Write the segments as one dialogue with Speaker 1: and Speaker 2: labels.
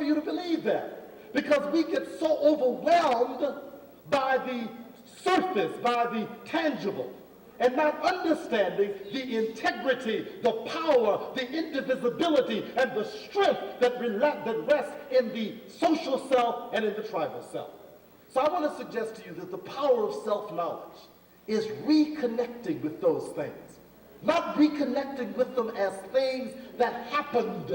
Speaker 1: you to believe that, because we get so overwhelmed by the surface, by the tangible, and not understanding the integrity, the power, the indivisibility, and the strength that rests in the social self and in the tribal self. So I want to suggest to you that the power of self-knowledge is reconnecting with those things. Not reconnecting with them as things that happened,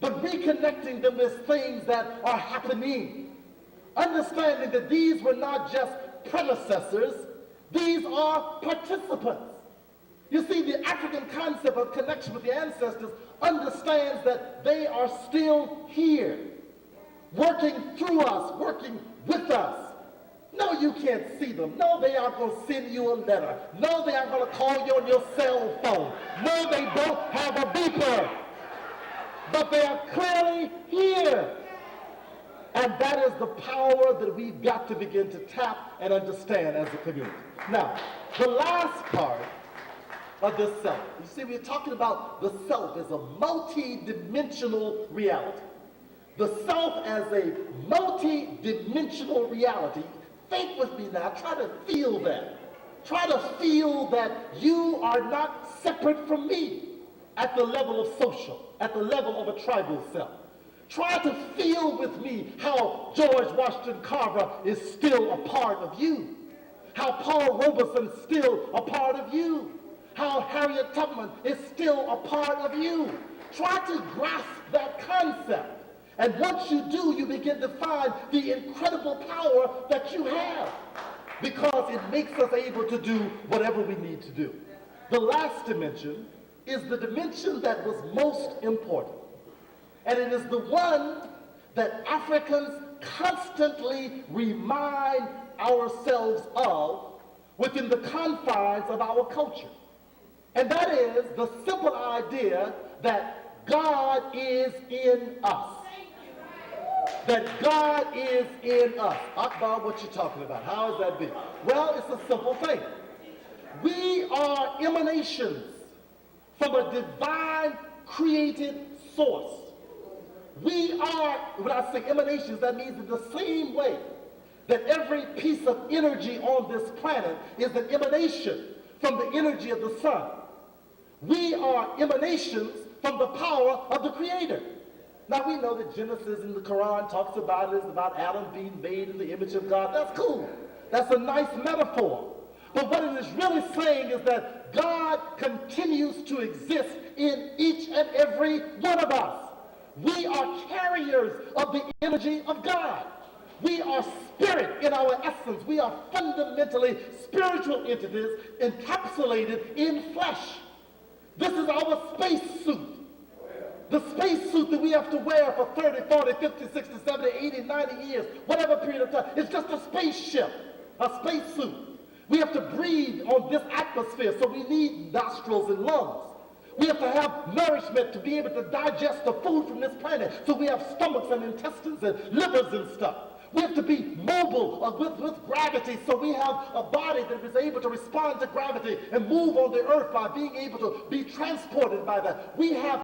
Speaker 1: but reconnecting them as things that are happening. Understanding that these were not just predecessors, these are participants. You see, the African concept of connection with the ancestors understands that they are still here, working through us, working with us. No, you can't see them. No, they aren't going to send you a letter. No, they aren't going to call you on your cell phone. No, they don't have a beeper. But they are clearly here. And that is the power that we've got to begin to tap and understand as a community. Now, the last part of the self. You see, we're talking about the self as a multi-dimensional reality. The self as a multi-dimensional reality. Think with me now. Try to feel that. Try to feel that you are not separate from me at the level of social, at the level of a tribal self. Try to feel with me how George Washington Carver is still a part of you. How Paul Robeson is still a part of you. How Harriet Tubman is still a part of you. Try to grasp that concept. And once you do, you begin to find the incredible power that you have, because it makes us able to do whatever we need to do. The last dimension is the dimension that was most important. And it is the one that Africans constantly remind ourselves of within the confines of our culture. And that is the simple idea that God is in us. That God is in us. Akbar, what you talking about? How is that big? Well, it's a simple thing. We are emanations from a divine created source. We are, when I say emanations, that means in the same way that every piece of energy on this planet is an emanation from the energy of the sun. We are emanations from the power of the Creator. Now we know that Genesis in the Quran talks about it, is about Adam being made in the image of God. That's cool. That's a nice metaphor. But what it is really saying is that God continues to exist in each and every one of us. We are carriers of the energy of God. We are spirit in our essence. We are fundamentally spiritual entities encapsulated in flesh. This is our space suit. The space suit that we have to wear for 30, 40, 50, 60, 70, 80, 90 years, whatever period of time. It's just a spaceship, a space suit. We have to breathe on this atmosphere, so we need nostrils and lungs. We have to have nourishment to be able to digest the food from this planet, so we have stomachs and intestines and livers and stuff. We have to be mobile with gravity, so we have a body that is able to respond to gravity and move on the earth by being able to be transported by that. We have